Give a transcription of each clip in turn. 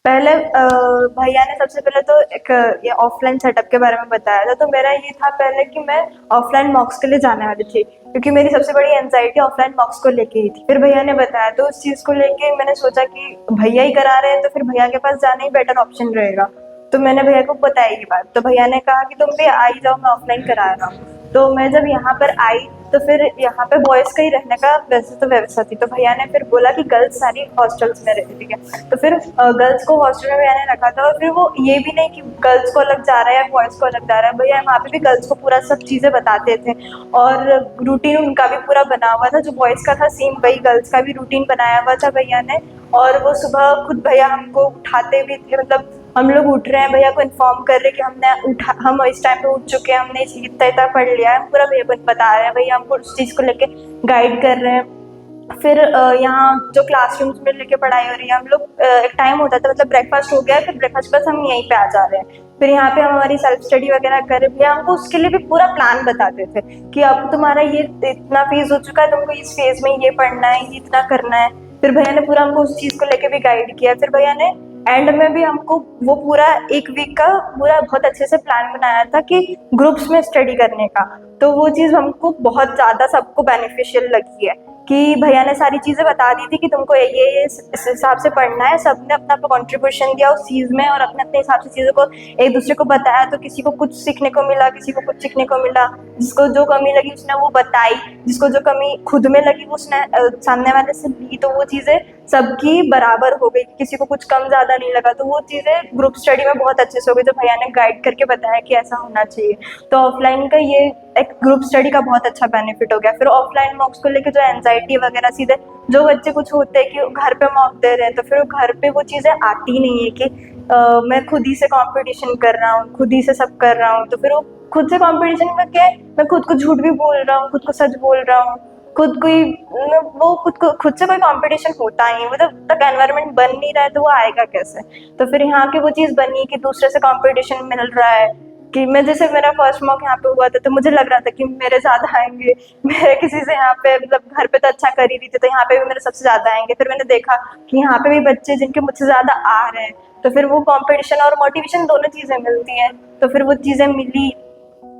पहले भैया ने सबसे पहले तो एक ये ऑफलाइन सेटअप के बारे में बताया था। तो मेरा ये था पहले कि मैं ऑफलाइन मॉक्स के लिए जाने वाली थी, क्योंकि मेरी सबसे बड़ी एंजाइटी ऑफलाइन मॉक्स को लेके ही थी। फिर भैया ने बताया तो उस चीज को लेके मैंने सोचा कि भैया ही करा रहे हैं तो फिर भैया के पास जाना ही बेटर ऑप्शन रहेगा। तो मैंने भैया को बताई ये बात, तो भैया ने कहा कि तुम भी आ ही जाओ, मैं ऑफलाइन करा रहा हूँ। तो मैं जब यहाँ पर आई तो फिर यहाँ पे बॉयज का ही रहने का वैसे तो व्यवस्था थी। तो भैया ने फिर बोला कि गर्ल्स सारी हॉस्टल्स में रहती, ठीक है। तो फिर गर्ल्स को हॉस्टल में भैया ने रखा था। और फिर वो ये भी नहीं कि गर्ल्स को अलग जा रहा है या बॉयज को अलग जा रहा है, भैया वहाँ पे भी गर्ल्स को पूरा सब चीजें बताते थे। और रूटीन उनका भी पूरा बना हुआ था, जो बॉयज का था सेम वही गर्ल्स का भी रूटीन बनाया हुआ था भैया ने। और वो सुबह खुद भैया हमको उठाते भी थे, मतलब हम लोग उठ रहे हैं भैया को इन्फॉर्म कर रहे कि हम इस टाइम पे उठ चुके हैं, हमने इतना इतना पढ़ लिया है, पूरा भैया को बता रहे हैं, भैया हमको उस चीज को लेके गाइड कर रहे हैं। फिर यहाँ जो क्लासरूम्स में लेके पढ़ाई हो रही है, हम लोग एक टाइम होता था, मतलब ब्रेकफास्ट हो गया, फिर ब्रेकफास्ट बस हम यहीं पे आ जा रहे हैं। फिर यहाँ पे हम हमारी सेल्फ स्टडी वगैरह कर रहे थे। हमको उसके लिए भी पूरा प्लान बताते थे कि अब तुम्हारा ये इतना फेज हो चुका है, तुमको इस फेज में ये पढ़ना है, ये इतना करना है। फिर भैया ने पूरा हमको उस चीज को लेके भी गाइड किया। फिर भैया ने एंड में भी हमको वो पूरा एक वीक का पूरा बहुत अच्छे से प्लान बनाया था कि ग्रुप्स में स्टडी करने का। तो वो चीज़ हमको बहुत ज़्यादा सबको बेनिफिशियल लगी है कि भैया ने सारी चीज़ें बता दी थी कि तुमको ये इस हिसाब से पढ़ना है। सबने अपना अपना कंट्रीब्यूशन दिया उस चीज़ में और अपने अपने हिसाब से चीज़ों को एक दूसरे को बताया। तो किसी को कुछ सीखने को मिला, किसी को कुछ सीखने को मिला। जिसको जो कमी लगी उसने वो बताई, जिसको जो कमी खुद में लगी वो उसने सामने वाले से ली। तो वो चीज़ें सबकी बराबर हो गई, किसी को कुछ कम ज़्यादा नहीं लगा। तो वो चीज़ें ग्रुप स्टडी में बहुत अच्छे से हो गई, जो भैया ने गाइड करके बताया कि ऐसा होना चाहिए। तो ऑफलाइन का ये एक ग्रुप स्टडी का बहुत अच्छा बेनिफिट हो गया। फिर ऑफलाइन मॉक्स को लेकर जो एंजाइटी वगैरह, सीधे जो बच्चे कुछ होते हैं कि घर पे मॉक दे रहे हैं, तो फिर घर पे वो चीज़ें आती नहीं है कि मैं खुद ही से कंपटीशन कर रहा हूँ, खुद ही से सब कर रहा हूँ। तो फिर वो खुद से कंपटीशन में क्या है, मैं खुद को झूठ भी बोल रहा हूँ, खुद को सच बोल रहा हूँ, खुद कोई वो खुद से कोई कंपटीशन होता ही नहीं। वो जब तक एनवायरनमेंट बन नहीं रहा है तो वो आएगा कैसे। तो फिर यहाँ की वो चीज़ बनी कि दूसरे से कंपटीशन मिल रहा है। कि मैं जैसे मेरा फर्स्ट मॉक यहाँ पे हुआ था तो मुझे लग रहा था कि मेरे ज़्यादा आएंगे, मेरे किसी से यहाँ पे मतलब घर पे तो अच्छा कर ही रही थी, तो यहाँ पे भी मेरे सबसे ज़्यादा आएंगे। फिर मैंने देखा कि यहाँ पे भी बच्चे जिनके मुझसे ज़्यादा आ रहे हैं, तो फिर वो कंपटीशन और मोटिवेशन दोनों चीज़ें मिलती हैं। तो फिर वो चीज़ें मिली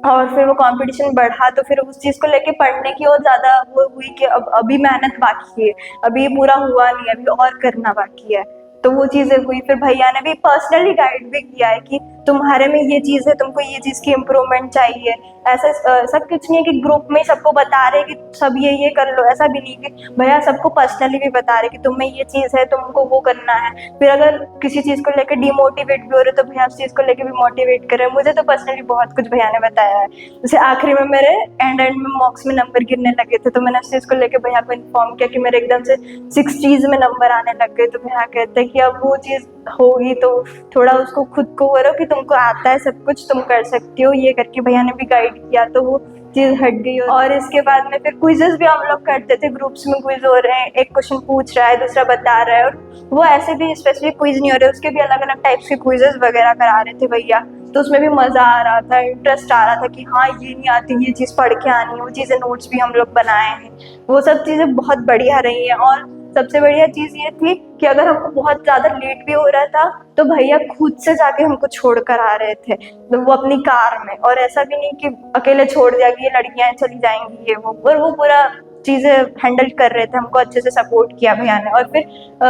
और फिर वो कंपटीशन बढ़ा। तो फिर उस चीज़ को लेके पढ़ने की और ज़्यादा वो हुई कि अब अभी मेहनत बाकी है, अभी पूरा हुआ नहीं है, अभी और करना बाकी है। तो वो चीज़ें हुई। फिर भैया ने भी पर्सनली गाइड भी किया है कि तुम्हारे में ये चीज़ है, तुमको ये चीज़ की इम्प्रूवमेंट चाहिए। ऐसा सब कुछ नहीं है कि ग्रुप में ही सबको बता रहे कि सब ये कर लो, ऐसा भी नहीं कि भैया सबको पर्सनली भी बता रहे कि तुम में ये चीज़ है, तुमको वो करना है। फिर अगर किसी चीज़ को लेकर डिमोटिवेट भी हो रहे तो भैया उस चीज़ को लेकर भी मोटिवेट करें। मुझे तो पर्सनली बहुत कुछ भैया ने बताया है। जैसे आखिरी में मेरे एंड में मॉक्स में नंबर गिरने लगे थे, तो मैंने उस चीज़ को लेकर भैया को इन्फॉर्म किया कि मेरे एकदम से 60s में नंबर आने लग गए। तो भैया कहते हैं कि अब वो चीज़ होगी तो थोड़ा उसको खुद को करो कि तुमको आता है सब कुछ, तुम कर सकती हो, ये करके भैया ने भी गाइड किया। तो वो चीज़ हट गई। और इसके बाद में फिर क्विजेस भी हम लोग करते थे, ग्रुप्स में क्विज हो रहे हैं, एक क्वेश्चन पूछ रहा है दूसरा बता रहा है। और वो ऐसे भी स्पेसिफिक क्विज नहीं हो रहे, उसके भी अलग अलग टाइप्स के क्विजेस वगैरह करा रहे थे भैया। तो उसमें भी मज़ा आ रहा था, इंटरेस्ट आ रहा था कि हाँ ये नहीं आती, ये चीज़ पढ़ के आनी है। वो चीज़ें नोट्स भी हम लोग बनाए हैं, वो सब चीज़ें बहुत बढ़िया रही हैं। और सबसे बढ़िया चीज़ ये थी कि अगर हमको बहुत ज़्यादा लेट भी हो रहा था तो भैया खुद से जाके हमको छोड़ कर आ रहे थे, तो वो अपनी कार में। और ऐसा भी नहीं कि अकेले छोड़ दिया कि ये लड़कियां चली जाएंगी ये वो, और वो पूरा चीज़ें हैंडल कर रहे थे, हमको अच्छे से सपोर्ट किया भैया ने। और फिर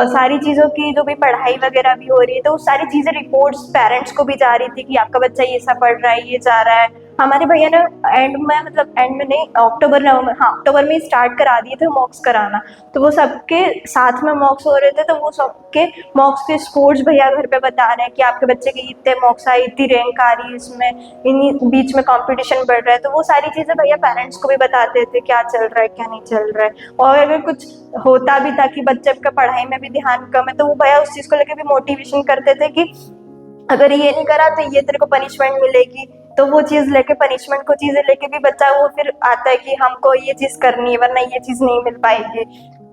सारी चीज़ों की जो भी पढ़ाई वगैरह भी हो रही है तो वो सारी चीज़ें रिपोर्ट्स पेरेंट्स को भी जा रही थी कि आपका बच्चा ये सब पढ़ रहा है, ये जा रहा है। हमारे भैया ने एंड में, मतलब एंड में नहीं, अक्टूबर नवंबर, हाँ अक्टूबर में ही स्टार्ट करा दिए थे मॉक्स कराना। तो वो सबके साथ में मॉक्स हो रहे थे, तो वो सबके मॉक्स के स्कोर्स भैया घर पे बता रहे हैं कि आपके बच्चे के इतने मॉक्स आए, इतनी रैंक आ रही है, इसमें इन्हीं बीच में कंपटीशन बढ़ रहा है। तो वो सारी चीज़ें भैया पेरेंट्स को भी बताते थे क्या चल रहा है क्या नहीं चल रहा है। और अगर कुछ होता भी था कि बच्चे का पढ़ाई में भी ध्यान कम है तो वो भैया उस चीज़ को लेकर भी मोटिवेशन करते थे कि अगर ये नहीं करा तो ये तेरे को पनिशमेंट मिलेगी। तो वो चीज़ लेके, पनिशमेंट को चीज़ें लेके भी बच्चा वो फिर आता है कि हमको ये चीज़ करनी है वरना ये चीज़ नहीं मिल पाएगी।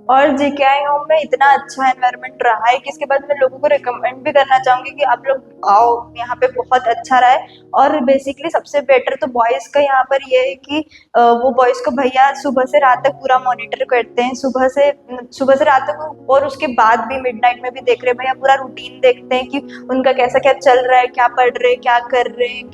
और जेकेआई होम में इतना अच्छा एनवायरनमेंट रहा है कि इसके बाद मैं लोगों को रिकमेंड भी करना चाहूंगी कि आप लोग आओ, यहाँ पे बहुत अच्छा रहा है। और बेसिकली सबसे बेटर तो बॉयज का यहाँ पर ये है कि वो बॉयज को भैया सुबह से रात तक पूरा मॉनिटर करते हैं, सुबह से रात तक, और उसके बाद भी मिडनाइट में भी देख रहे हैं भैया, पूरा रूटीन देखते हैं कि उनका कैसा क्या चल रहा है, क्या पढ़ रहे हैं, क्या कर रहे हैं,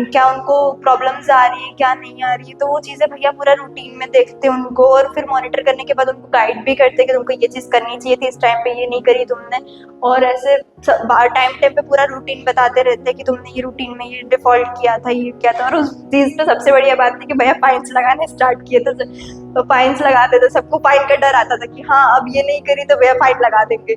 क्या उनको प्रॉब्लम्स आ रही है, क्या नहीं आ रही है। तो वो चीजें भैया पूरा रूटीन में देखते हैं उनको, और फिर मॉनिटर करने के बाद उनको गाइड भी करते हैं कि तुमको ये चीज करनी चाहिए थी, इस टाइम पे ये नहीं करी तुमने। और ऐसे टाइम टाइम पे पूरा रूटीन बताते रहते हैं कि तुमने ये रूटीन में ये डिफॉल्ट किया था, ये किया था। और उस चीज पे सबसे बढ़िया बात थी कि भैया फाइन्स लगाने स्टार्ट किए थे, तो फाइन्स लगाते थे, सबको फाइन का डर आता था कि हाँ अब ये नहीं करी तो भैया फाइन लगा देंगे।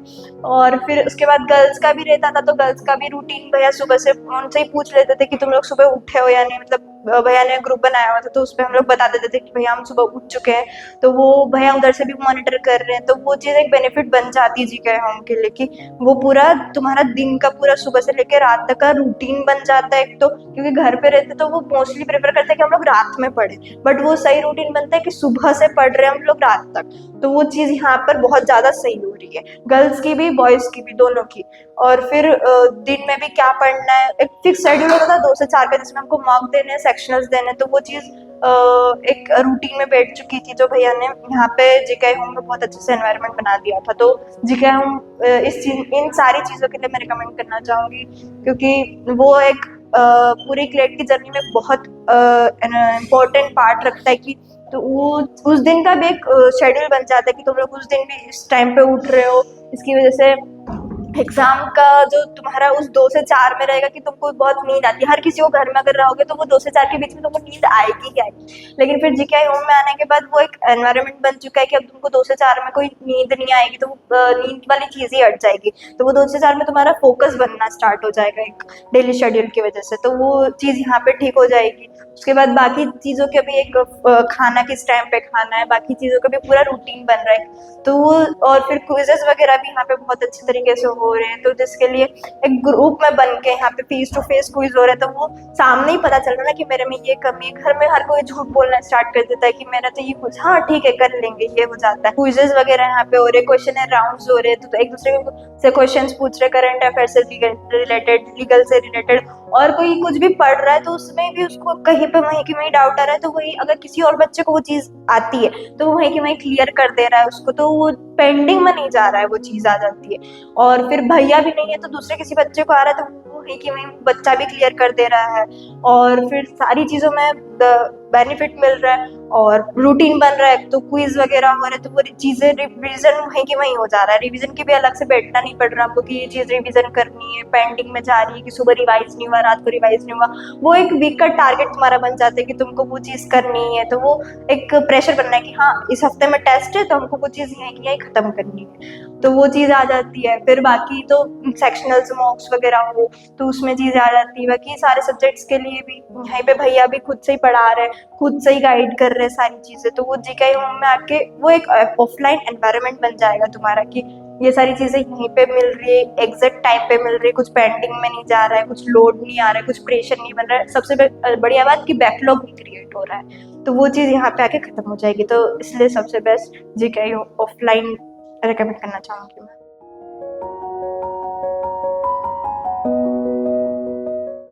और फिर उसके बाद गर्ल्स का भी रहता था, तो गर्ल्स का भी रूटीन भैया सुबह से उनसे ही पूछ लेते थे कि तुम लोग सुबह उठे हो या नहीं, मतलब भैया ने ग्रुप बनाया हुआ था तो उसमें हम लोग बता देते थे कि भैया हम सुबह उठ चुके हैं, तो वो भैया उधर से भी मॉनिटर कर रहे हैं। तो वो चीज़ एक बेनिफिट बन जाती है जीके होम के लिए कि वो पूरा तुम्हारा दिन का पूरा सुबह से लेकर रात तक का रूटीन बन जाता है। एक तो क्योंकि घर पे रहते तो वो मोस्टली प्रेफर करते हैं कि हम लोग रात में पढ़े, बट वो सही रूटीन बनता है कि सुबह से पढ़ रहे हैं हम लोग रात तक। तो वो चीज़ यहाँ पर बहुत ज़्यादा सही हो रही है, गर्ल्स की भी बॉयज़ की भी दोनों की। और फिर दिन में भी क्या पढ़ना है, एक फिक्स शेड्यूल होता था 2 से 4 का, जिसमें हमको मॉक देने हैं, सेक्शनल्स देने हैं। तो वो चीज़ एक रूटीन में बैठ चुकी थी, जो भैया ने यहाँ पे जीके होम में बहुत अच्छे से एनवायरनमेंट बना दिया था। तो जीके होम इन सारी चीज़ों के लिए मैं रिकमेंड करना चाहूँगी, क्योंकि वो एक पूरी क्लेट की जर्नी में बहुत इम्पोर्टेंट पार्ट रखता है कि तो वो उस दिन का भी एक शेड्यूल बन जाता है कि तुम लोग उस दिन भी इस टाइम पे उठ रहे हो। इसकी वजह से एग्जाम का जो तुम्हारा उस 2 से 4 में रहेगा कि तुमको बहुत नींद आती है, हर किसी को घर में अगर रहोगे तो वो 2 से 4 के बीच में तुमको नींद आएगी ही आएगी। लेकिन फिर जीके होम में आने के बाद वो एक एनवायरनमेंट बन चुका है कि अब तुमको 2 से 4 में कोई नींद नहीं आएगी, तो नींद वाली चीज ही हट जाएगी। तो वो 2 से 4 में तुम्हारा फोकस बनना स्टार्ट हो जाएगा एक डेली शेड्यूल की वजह से, तो वो चीज यहाँ पे ठीक हो जाएगी। उसके बाद बाकी चीज़ों के भी एक खाना किस टाइम पे खाना है, बाकी चीज़ों का भी पूरा रूटीन बन रहा है। तो वो और फिर क्विजेस वगैरह भी यहाँ पे बहुत अच्छे तरीके से हो रहे हैं, तो जिसके लिए एक ग्रुप में बन के यहाँ पे फेस टू फेस क्विज हो रहा है, तो वो सामने ही पता चल रहा है ना कि मेरे में ये कमी है। घर में हर कोई झूठ बोलना स्टार्ट कर देता है कि मेरा तो ये कुछ, हाँ ठीक है कर लेंगे, ये हो जाता है। क्विजेस वगैरह यहाँ पे हो रहे, क्वेश्चन एंड राउंड्स हो रहे हैं, तो एक दूसरे से क्वेश्चन पूछ रहे करंट अफेयर से रिलेटेड, लीगल से रिलेटेड। और कोई कुछ भी पढ़ रहा है तो उसमें भी उसको कहीं पे वहीं की वहीं डाउट आ रहा है, तो वही अगर किसी और बच्चे को वो चीज आती है तो वो वहीं की वहीं क्लियर कर दे रहा है उसको, तो वो पेंडिंग में नहीं जा रहा है, वो चीज आ जाती है। और फिर भैया भी नहीं है तो दूसरे किसी बच्चे को आ रहा है तो वहीं की वहीं बच्चा भी क्लियर कर दे रहा है। और फिर सारी चीजों में बेनिफिट मिल रहा है और रूटीन बन रहा है, तो क्विज वगैरह हो रहा है, तो वो चीजें रिवीजन वहीं की वहीं हो जा रहा है। रिवीजन की भी अलग से बैठना नहीं पड़ रहा आपको कि ये चीज रिवीजन करनी है, पेंडिंग में जा रही है कि सुबह रिवाइज नहीं हुआ, रात को रिवाइज नहीं हुआ। वो एक वीक का टारगेट तुम्हारा बन जाता है कि तुमको वो चीज करनी है, तो वो एक प्रेशर बनना है कि हाँ इस हफ्ते में टेस्ट है तो हमको वो चीज यहीं की यहीं खत्म करनी है, तो वो चीज आ जाती है। फिर बाकी तो सेक्शनल्स मॉक्स वगैरह हो तो उसमें चीजें आ जाती है। बाकी सारे सब्जेक्ट्स के लिए भी यहीं पे भैया भी खुद से ही पढ़ा रहे हैं, खुद से ही गाइड कर रहे हैं सारी चीजें, तो वो जीके होम में आके वो एक ऑफलाइन एनवायरनमेंट बन जाएगा तुम्हारा कि ये सारी चीजें यहीं पे मिल रही है, एग्जैक्ट टाइम पे मिल रही है, कुछ पेंडिंग में नहीं जा रहा है, कुछ लोड नहीं आ रहा है, कुछ प्रेशर नहीं बन रहा है। सबसे बढ़िया बात कि बैकलॉग नहीं क्रिएट हो रहा है, तो वो चीज यहाँ पे आके खत्म हो जाएगी। तो इसलिए सबसे बेस्ट जीके ऑफलाइन रिकमेंड करना चाहूंगी मैं।